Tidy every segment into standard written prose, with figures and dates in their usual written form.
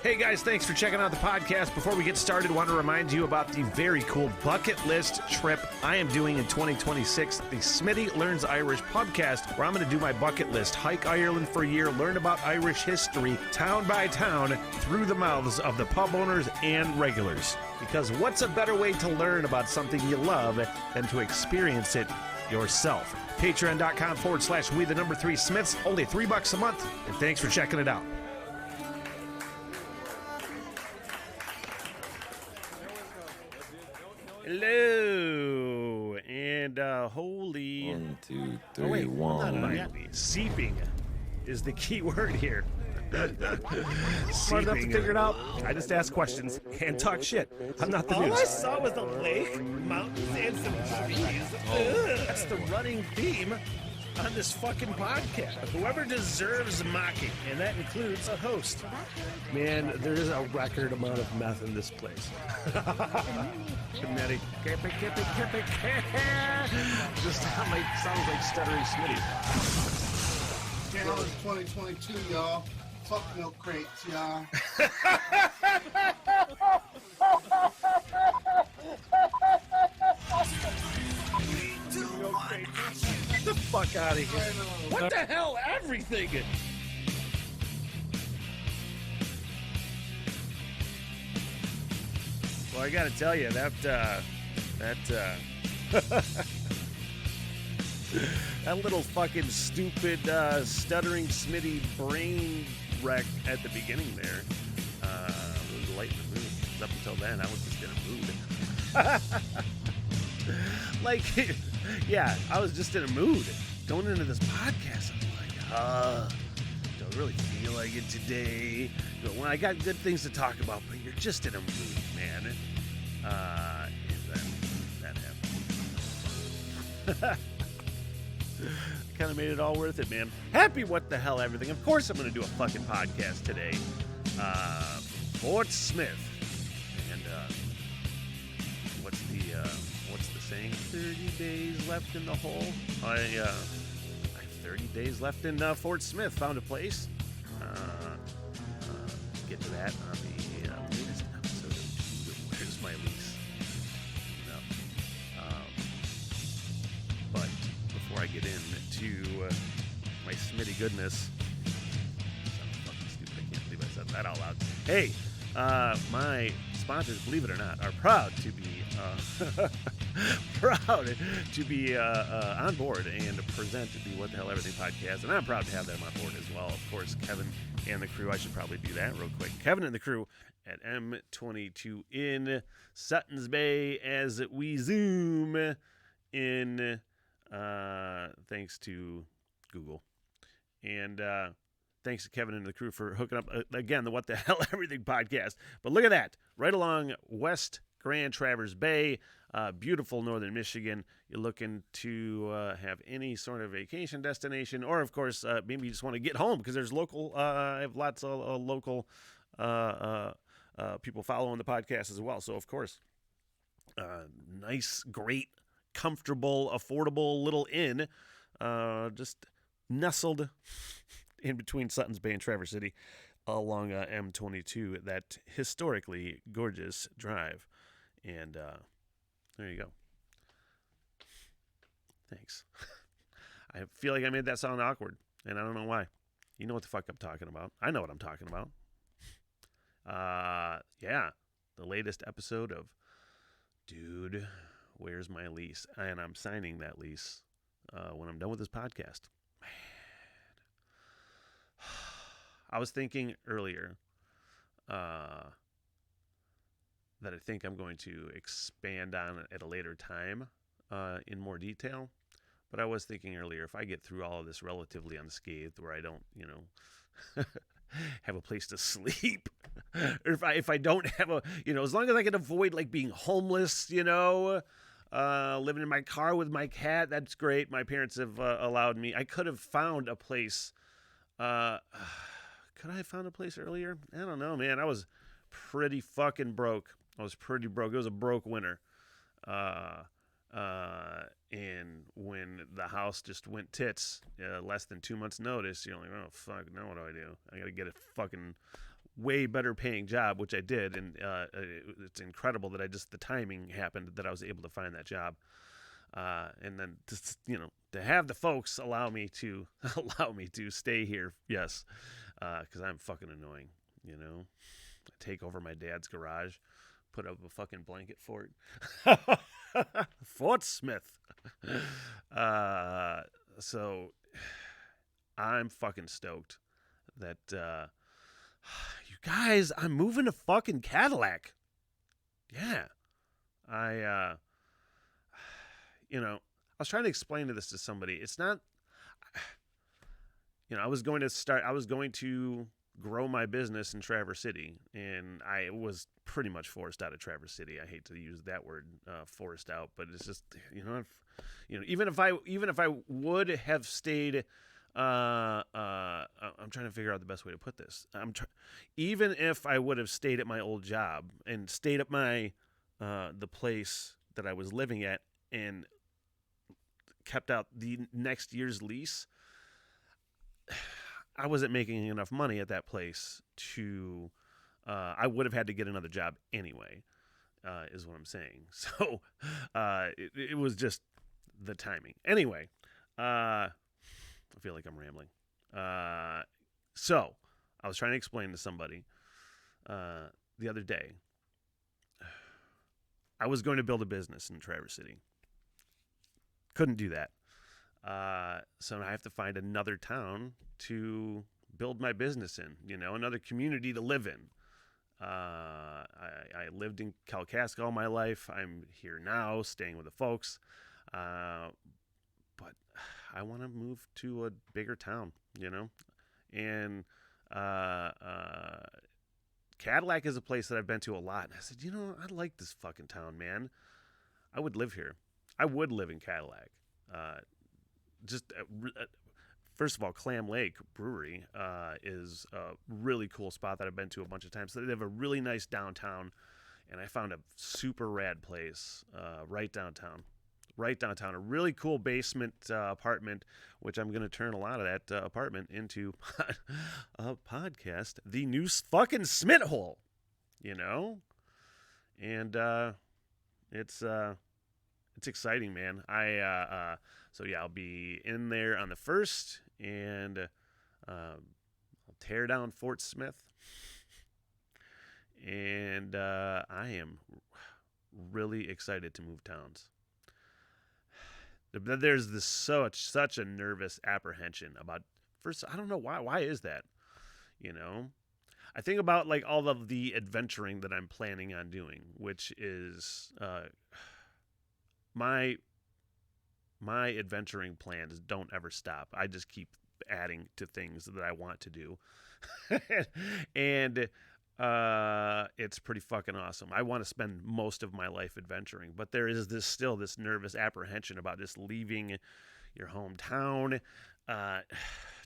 Hey guys, thanks for checking out the podcast. Before we get started, I want to remind you about the very cool bucket list trip I am doing in 2026, the Smitty Learns Irish podcast, where I'm going to do my bucket list, hike Ireland for a year, learn about Irish history, town by town, through the mouths of the pub owners and regulars. Because what's a better way to learn about something you love than to experience it yourself? Patreon.com/we3Smiths, only $3 a month, and thanks for checking it out. Hello, and holy... 1, 2, 3, oh, wait, 1. not yet. Seeping is the key word here. Smart enough to figure it out. I just ask questions and talk shit. I'm not the news. All I saw was a lake, mountains, and some trees. That's the running theme on this fucking podcast. Whoever deserves mocking, and that includes a host. Man, there is a record amount of meth in this place. Smitty. Just sounds like stuttering Smitty. Challenge 2022, y'all. Fuck milk crates, y'all. Get the fuck out of here. What the hell? Everything. Well, I gotta tell you, that little fucking stupid stuttering Smitty brain wreck at the beginning there was light in the mood. Up until then, I was just in a mood. Like, yeah, I was just in a mood. Going into this podcast, I'm like, don't really feel like it today. But when I got good things to talk about, but you're just in a mood, man. And then that happened. Kind of made it all worth it, man. Happy what the hell everything. Of course I'm going to do a fucking podcast today. Fort Smith. And what's the saying? 30 days left in the hole. I have 30 days left in Fort Smith. Found a place. Get to that on the latest episode of Where's My Lease? But before I get into my Smitty goodness, sounds fucking stupid. I can't believe I said that out loud. Hey, my sponsors, believe it or not, are proud to be on board and present the What the Hell Everything podcast, and I'm proud to have them on board as well. Of course, Kevin and the crew. I should probably do that real quick. Kevin and the crew at M22 in Sutton's Bay as we zoom in, thanks to Google. And thanks to Kevin and the crew for hooking up, again, the What the Hell Everything podcast. But look at that. Right along West Grand Traverse Bay, beautiful northern Michigan. You're looking to have any sort of vacation destination, or, of course, maybe you just want to get home because there's local, I have lots of local people following the podcast as well. So, of course, nice, great, comfortable, affordable little inn, just nestled in between Sutton's Bay and Traverse City along M22, that historically gorgeous drive. And there you go. Thanks. I feel like I made that sound awkward, and I don't know why. You know what the fuck I'm talking about. I know what I'm talking about. Yeah, the latest episode of Dude, Where's My Lease? And I'm signing that lease when I'm done with this podcast. Man. I was thinking earlier that I think I'm going to expand on at a later time in more detail. But I was thinking earlier, if I get through all of this relatively unscathed, where I don't, have a place to sleep, or if I don't have as long as I can avoid like being homeless, living in my car with my cat, that's great. My parents have allowed me. I could have found a place. Could I have found a place earlier? I don't know, man. I was pretty fucking broke. It was a broke winter. And when the house just went tits, less than 2 months notice, you're like, oh fuck, now what do? I gotta get a fucking way better paying job, which I did, and it's incredible that the timing happened that I was able to find that job, and then just, to have the folks allow me to stay here, yes, because I'm fucking annoying, I take over my dad's garage, put up a fucking blanket fort, Fort Smith, so I'm fucking stoked that. You guys, I'm moving to fucking Cadillac. Yeah. I was trying to explain this to somebody. It's not, I was going to grow my business in Traverse City, and I was pretty much forced out of Traverse City. I hate to use that word, forced out, but it's just, even if I would have stayed, I'm trying to figure out the best way to put this. Even if I would have stayed at my old job and stayed at my the place that I was living at and kept out the next year's lease, I wasn't making enough money at that place to. I would have had to get another job anyway, is what I'm saying. So it was just the timing. Anyway. I feel like I'm rambling. So, I was trying to explain to somebody the other day. I was going to build a business in Traverse City. Couldn't do that. So I have to find another town to build my business in, another community to live in. I lived in Kalkaska all my life. I'm here now, staying with the folks. But I want to move to a bigger town, and Cadillac is a place that I've been to a lot. And I said, I like this fucking town, man. I would live here. I would live in Cadillac. First of all, Clam Lake Brewery is a really cool spot that I've been to a bunch of times. So they have a really nice downtown, and I found a super rad place right downtown. A really cool basement apartment, which I'm going to turn a lot of that apartment into a podcast, the new fucking Smit Hole, and it's exciting, man. So yeah, I'll be in there on the 1st, and I'll tear down Fort Smith, and I am really excited to move towns. There's such a nervous apprehension about first. I don't know why. Why is that? I think about like all of the adventuring that I'm planning on doing, which is my adventuring plans don't ever stop. I just keep adding to things that I want to do, and it's pretty fucking awesome. I want to spend most of my life adventuring, but there is still this nervous apprehension about just leaving your hometown,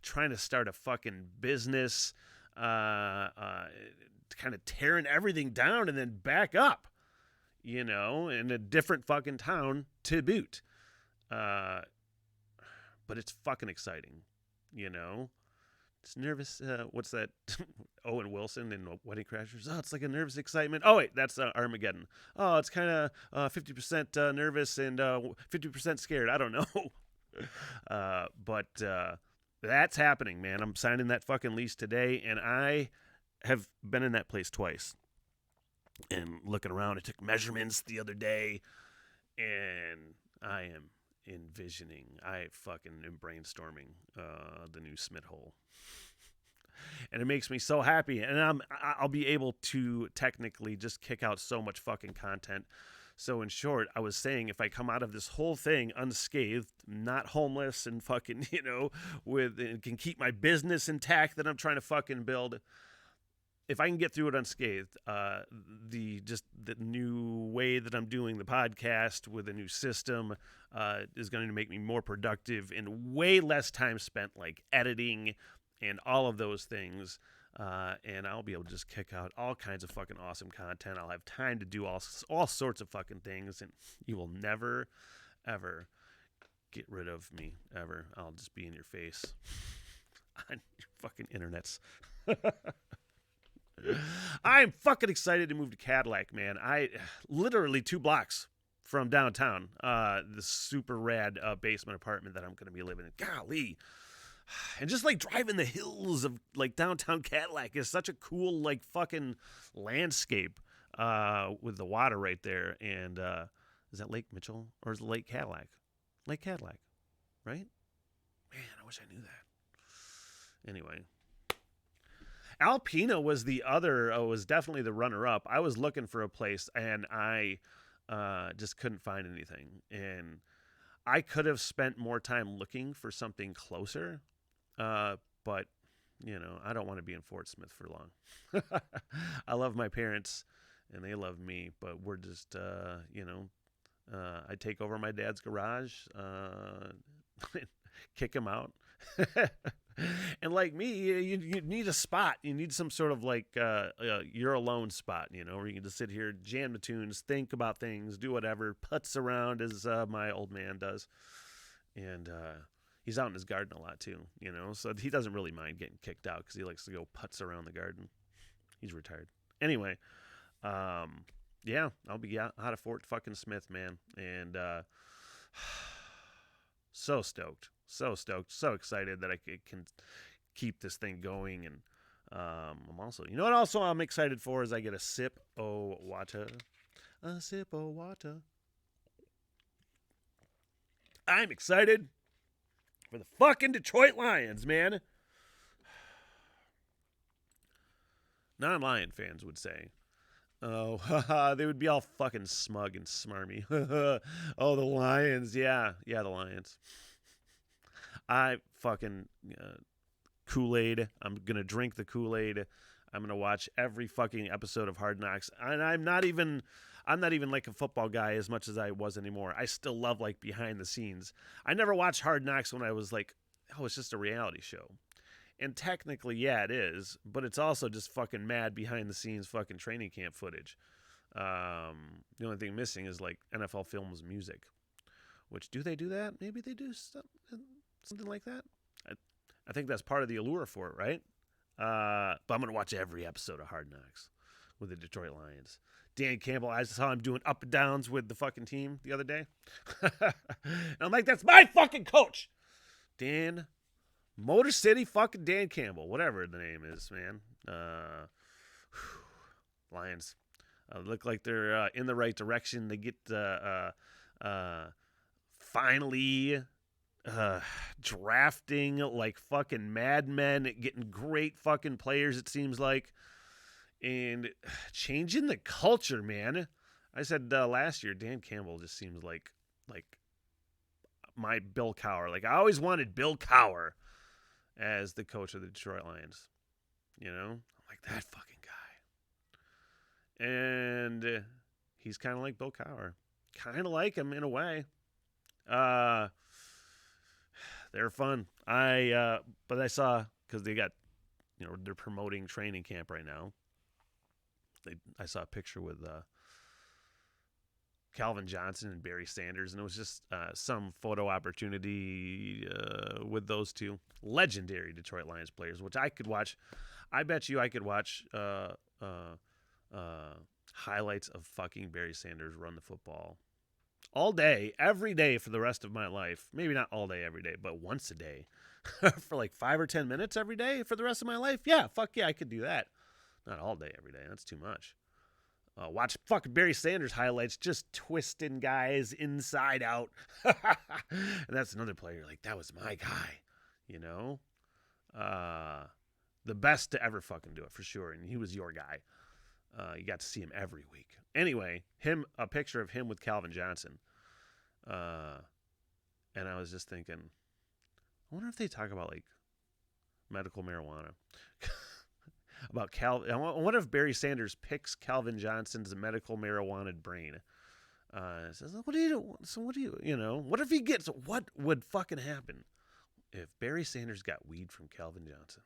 trying to start a fucking business, kind of tearing everything down and then back up, in a different fucking town to boot. But it's fucking exciting, It's nervous. What's that? Owen Wilson in Wedding Crashers. Oh, it's like a nervous excitement. Oh, wait, that's Armageddon. Oh, it's kind of 50% nervous and 50% scared. I don't know. But that's happening, man. I'm signing that fucking lease today, and I have been in that place twice. And looking around, I took measurements the other day, and I am envisioning. I fucking am brainstorming the new Smit Hole. And it makes me so happy, and I'll be able to technically just kick out so much fucking content. So in short, I was saying, if I come out of this whole thing unscathed, not homeless, and fucking, and can keep my business intact that I'm trying to fucking build, if I can get through it unscathed, the new way that I'm doing the podcast with a new system is going to make me more productive and way less time spent like editing and all of those things. And I'll be able to just kick out all kinds of fucking awesome content. I'll have time to do all sorts of fucking things, and you will never, ever get rid of me, ever. I'll just be in your face on your fucking internets. I'm fucking excited to move to Cadillac, man. I literally 2 blocks from downtown, the super rad basement apartment that I'm going to be living in. Golly. And just like driving the hills of like downtown Cadillac is such a cool like fucking landscape with the water right there. And is that Lake Mitchell or is it Lake Cadillac? Lake Cadillac, right? Man, I wish I knew that. Anyway. Alpena was was definitely the runner-up. I was looking for a place, and I just couldn't find anything. And I could have spent more time looking for something closer, but, you know, I don't want to be in Fort Smith for long. I love my parents, and they love me, but we're just, you know, I take over my dad's garage, kick him out. And like me, you need a spot. You need some sort of like you're alone spot, you know, where you can just sit here, jam the tunes, think about things, do whatever, putz around as my old man does. And he's out in his garden a lot too, you know, so he doesn't really mind getting kicked out because he likes to go putz around the garden. He's retired. Anyway, yeah, I'll be out of Fort fucking Smith, man. And so stoked. So stoked, so excited that I can keep this thing going. And I'm also, you know what also I'm excited for is I get a sip of water. A sip of water. I'm excited for the fucking Detroit Lions, man. Non-Lion fans would say, oh, haha, they would be all fucking smug and smarmy. Oh, the Lions. Yeah, the Lions. I fucking Kool-Aid. I'm going to drink the Kool-Aid. I'm going to watch every fucking episode of Hard Knocks. And I'm not even like a football guy as much as I was anymore. I still love like behind the scenes. I never watched Hard Knocks when I was like, oh, it's just a reality show. And technically, yeah, it is, but it's also just fucking mad behind the scenes fucking training camp footage. The only thing missing is like NFL Films music, which do they do that? Maybe they do something like that. I think that's part of the allure for it, right? But I'm going to watch every episode of Hard Knocks with the Detroit Lions. Dan Campbell, I saw him doing up and downs with the fucking team the other day. And I'm like, that's my fucking coach. Motor City fucking Dan Campbell, whatever the name is, man. Lions look like they're in the right direction. They get finally drafting like fucking madmen, getting great fucking players, it seems like, and changing the culture, man. I said last year, Dan Campbell just seems like my Bill Cowher. Like, I always wanted Bill Cowher as the coach of the Detroit Lions. You know? I'm like, that fucking guy. And he's kind of like Bill Cowher. Kind of like him in a way. They're fun. But I saw, because they got, you know, they're promoting training camp right now. I saw a picture with Calvin Johnson and Barry Sanders, and it was just some photo opportunity with those two legendary Detroit Lions players, which I could watch. I bet you I could watch highlights of fucking Barry Sanders run the football all day, every day for the rest of my life. Maybe not all day, every day, but once a day for like 5 or 10 minutes every day for the rest of my life. Yeah, fuck yeah, I could do that. Not all day, every day. That's too much. Watch fucking Barry Sanders highlights, just twisting guys inside out. And that's another player. Like, that was my guy, you know? The best to ever fucking do it, for sure. And he was your guy. You got to see him every week. Anyway, a picture of him with Calvin Johnson. And I was just thinking, I wonder if they talk about, like, medical marijuana. About I wonder if Barry Sanders picks Calvin Johnson's medical marijuana brain. Says, what do you do? So what do you know, what if he gets, what would fucking happen if Barry Sanders got weed from Calvin Johnson?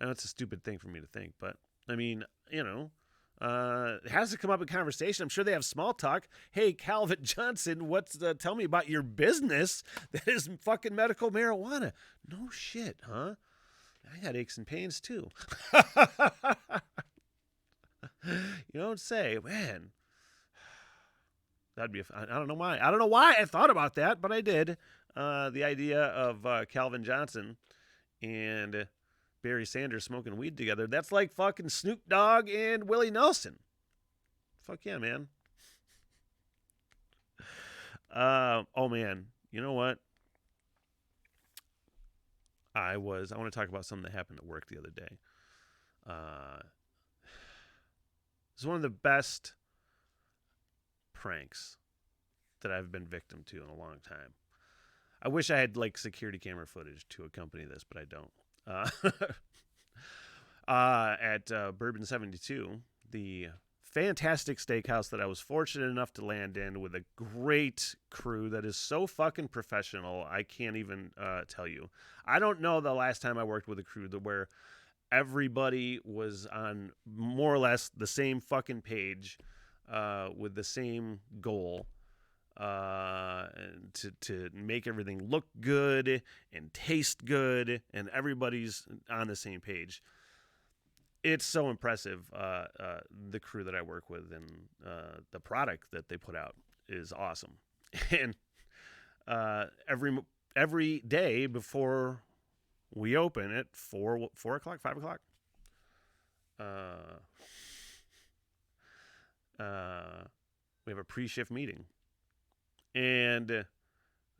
I know it's a stupid thing for me to think, but I mean, you know, it has to come up in conversation. I'm sure they have small talk. Hey, Calvin Johnson, tell me about your business that is fucking medical marijuana. No shit, huh? I had aches and pains too. You don't say, man. That'd be. I don't know why. I don't know why I thought about that, but I did. The idea of Calvin Johnson and Barry Sanders smoking weed together. That's like fucking Snoop Dogg and Willie Nelson. Fuck yeah, man. Oh man, you know what? I want to talk about something that happened at work the other day. It's one of the best pranks that I've been victim to in a long time. I wish I had like security camera footage to accompany this, but I don't. At Bourbon 72, the fantastic steakhouse that I was fortunate enough to land in with a great crew that is so fucking professional, I can't even tell you. I don't know the last time I worked with a crew where everybody was on more or less the same fucking page with the same goal to make everything look good and taste good, and everybody's on the same page. It's so impressive, the crew that I work with, and the product that they put out is awesome. And every day before we open at 4 o'clock, 5 o'clock, we have a pre-shift meeting. And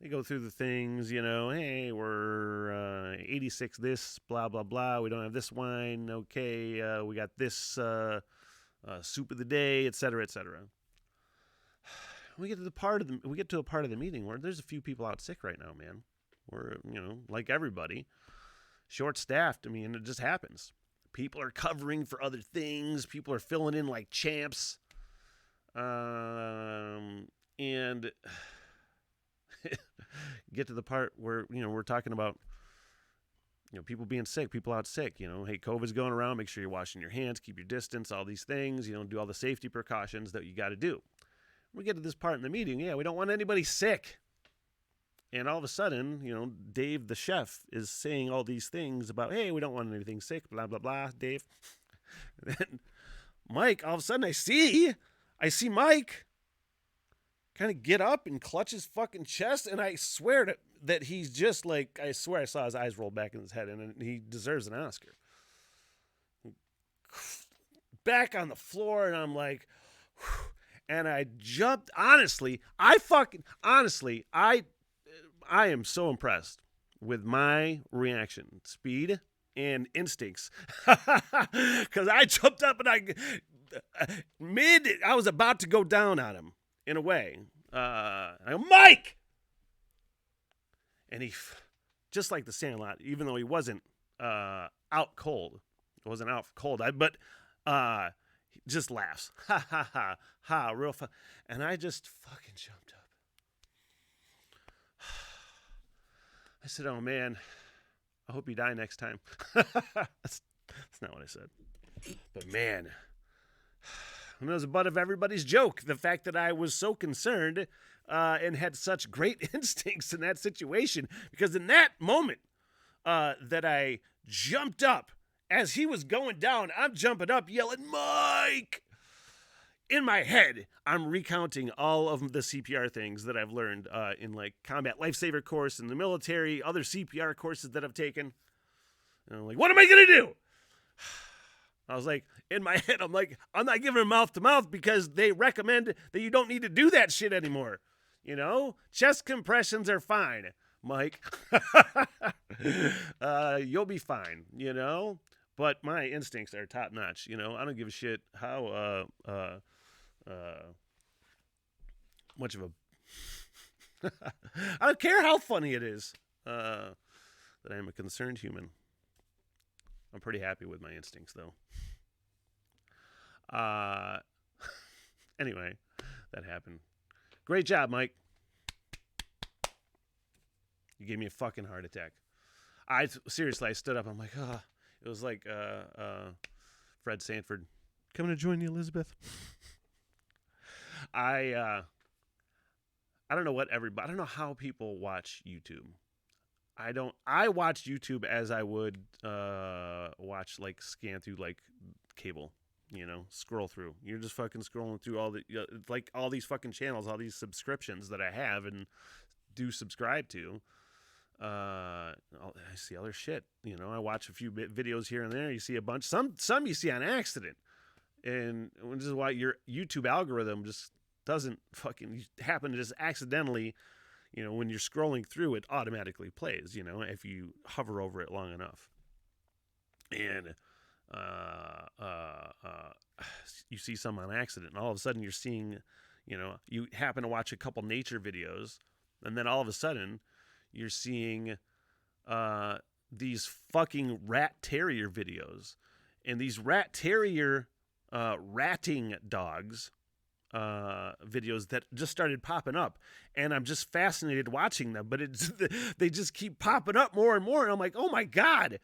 they go through the things, you know, hey, we're 86 this, blah, blah, blah. We don't have this wine. Okay, we got this soup of the day, et cetera, et cetera. We get to a part of the meeting where there's a few people out sick right now, man. We're, you know, like everybody, short-staffed. I mean, it just happens. People are covering for other things. People are filling in like champs. And get to the part where, you know, we're talking about, you know, people being sick, people out sick, you know, hey, COVID's going around, make sure you're washing your hands, keep your distance, all these things, you know, do all the safety precautions that you got to do. We get to this part in the meeting, yeah, we don't want anybody sick. And all of a sudden, you know, Dave, the chef, is saying all these things about, hey, we don't want anything sick, blah, blah, blah, Dave. And then Mike, all of a sudden I see Mike kind of get up and clutch his fucking chest, and I swear that he's just like, I swear I saw his eyes roll back in his head, and he deserves an Oscar. Back on the floor, and I'm like, whew, and I jumped. Honestly, I am so impressed with my reaction, speed, and instincts, because I jumped up and I was about to go down on him. In a way, I go, Mike! And he, just like the Sandlot, even though he wasn't out cold, but he just laughs. Ha, ha, ha, ha, real fun. And I just fucking jumped up. I said, oh, man, I hope you die next time. That's not what I said. But, man... And it was the butt of everybody's joke. The fact that I was so concerned and had such great instincts in that situation. Because in that moment that I jumped up, as he was going down, I'm jumping up yelling, Mike! In my head, I'm recounting all of the CPR things that I've learned in like combat lifesaver course in the military, other CPR courses that I've taken. And I'm like, what am I going to do? I was like, in my head, I'm like, I'm not giving him mouth to mouth because they recommend that you don't need to do that shit anymore. You know, chest compressions are fine, Mike. You'll be fine, you know, but my instincts are top notch. You know, I don't give a shit how, much of a, I don't care how funny it is, that I am a concerned human. I'm pretty happy with my instincts, though. Anyway, that happened. Great job, Mike. You gave me a fucking heart attack. Seriously, I stood up. I'm like, oh. It was like Fred Sanford coming to join you, Elizabeth. I don't know I don't know how people watch YouTube. I watch YouTube as I would watch, like, scan through, like, cable. scroll through. You're just fucking scrolling through like all these fucking channels, all these subscriptions that I have and do subscribe to. I see other shit. I watch a few videos here and there. You see a bunch. Some you see on accident, and this is why your YouTube algorithm just doesn't fucking happen to just accidentally. When you're scrolling through, it automatically plays. If you hover over it long enough, and you see some on accident, and all of a sudden you're seeing, you happen to watch a couple nature videos, and then all of a sudden you're seeing these fucking rat terrier videos, and these rat terrier ratting dogs videos that just started popping up, and I'm just fascinated watching them, but they just keep popping up more and more, and I'm like, oh my God.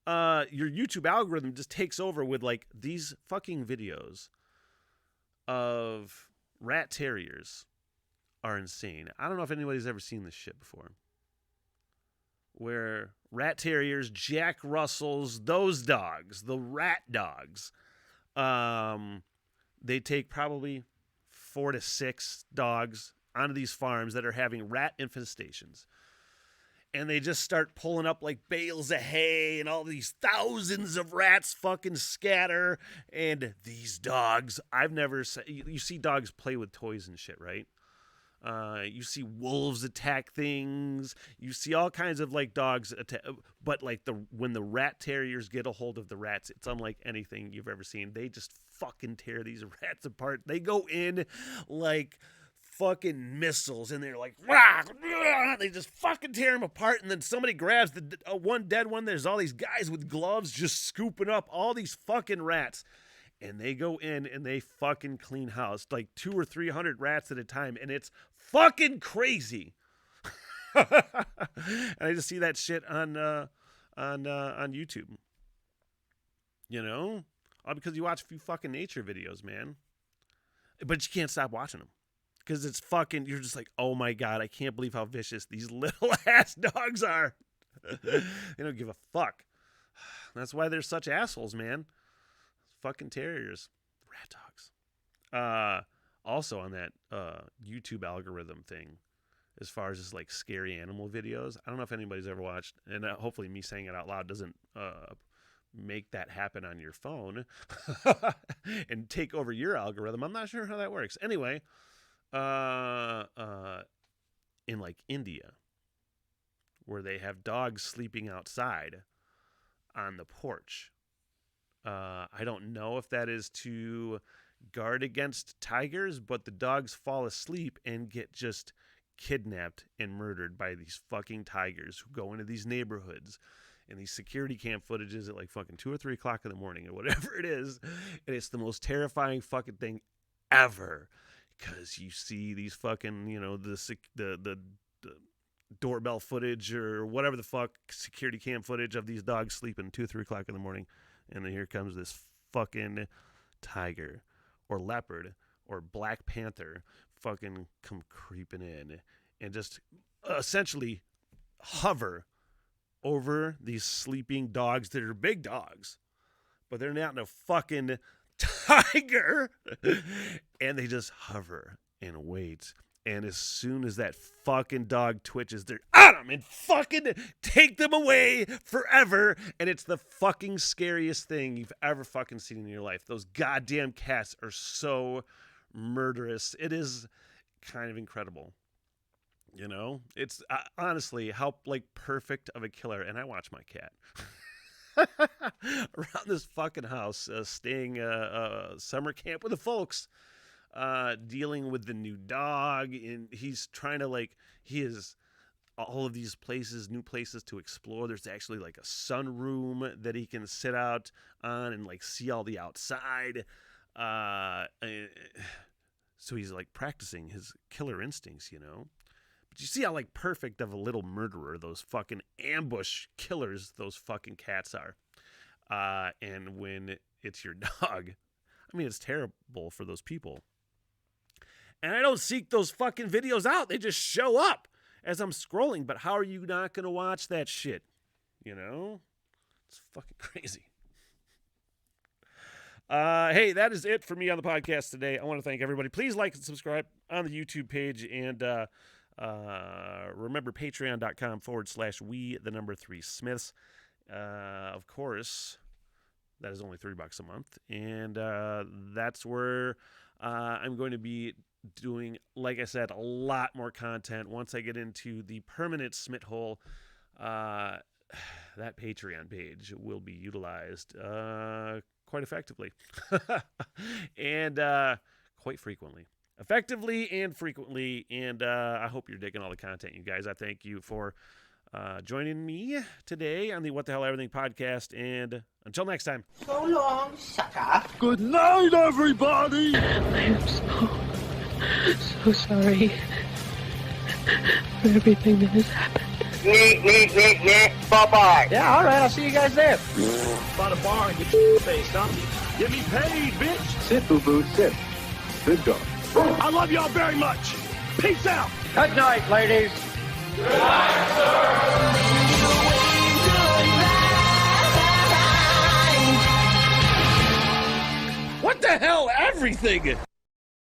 Your YouTube algorithm just takes over with like these fucking videos of rat terriers are insane. I don't know if anybody's ever seen this shit before. Where rat terriers, Jack Russells, those dogs, the rat dogs, they take probably 4 to 6 dogs onto these farms that are having rat infestations. And they just start pulling up like bales of hay, and all these thousands of rats fucking scatter. And these dogs, I've never seen, you see dogs play with toys and shit, right? You see wolves attack things. You see all kinds of like dogs attack, but like when the rat terriers get a hold of the rats, it's unlike anything you've ever seen. They just fucking tear these rats apart. They go in like fucking missiles, and they're like, rah, rah, they just fucking tear them apart, and then somebody grabs the one dead one. There's all these guys with gloves just scooping up all these fucking rats, and they go in and they fucking clean house, like 200 or 300 rats at a time, and it's fucking crazy. And I just see that shit on YouTube, all because you watch a few fucking nature videos, man, but you can't stop watching them. Because it's fucking, you're just like, oh my God, I can't believe how vicious these little ass dogs are. They don't give a fuck. That's why they're such assholes, man. Fucking terriers. Rat dogs. Also on that YouTube algorithm thing, as far as just like scary animal videos, I don't know if anybody's ever watched, and hopefully me saying it out loud doesn't make that happen on your phone and take over your algorithm. I'm not sure how that works. Anyway, in like India, where they have dogs sleeping outside on the porch. I don't know if that is to guard against tigers, but the dogs fall asleep and get just kidnapped and murdered by these fucking tigers who go into these neighborhoods. And these security cam footages at like fucking 2 or 3 o'clock in the morning or whatever it is. And it's the most terrifying fucking thing ever. Because you see these fucking, the doorbell footage or whatever the fuck, security cam footage of these dogs sleeping 2 or 3 o'clock in the morning. And then here comes this fucking tiger or leopard or Black Panther fucking come creeping in and just essentially hover over these sleeping dogs that are big dogs, but they're not a fucking tiger. And they just hover and wait. And as soon as that fucking dog twitches, they're on them and fucking take them away forever. And it's the fucking scariest thing you've ever fucking seen in your life. Those goddamn cats are so murderous. It is kind of incredible. It's honestly how like perfect of a killer. And I watch my cat around this fucking house, staying summer camp with the folks, dealing with the new dog, and he's trying to he has all of these new places to explore. There's actually like a sunroom that he can sit out on and like see all the outside. So he's like practicing his killer instincts, But you see how like perfect of a little murderer those fucking ambush killers those fucking cats are. And when it's your dog, I mean, it's terrible for those people. And I don't seek those fucking videos out. They just show up as I'm scrolling. But how are you not going to watch that shit? It's fucking crazy. Hey, that is it for me on the podcast today. I want to thank everybody. Please like and subscribe on the YouTube page, and remember patreon.com/we3smiths. Of course, that is only $3 a month, and that's where I'm going to be doing, like I said, a lot more content once I get into the permanent Smith hole. That Patreon page will be utilized quite effectively and quite frequently. Effectively and frequently, and I hope you're digging all the content, you guys. I thank you for joining me today on the What the Hell Everything podcast, and until next time. So long, sucker. Good night, everybody! I am so sorry for everything that has happened. Bye-bye. Yeah, all right, I'll see you guys there. Bought a bar and get your face, huh? Get me paid, bitch! Sit, boo-boo, sit. Good dog. I love y'all very much. Peace out! Good night, ladies. What the hell, everything?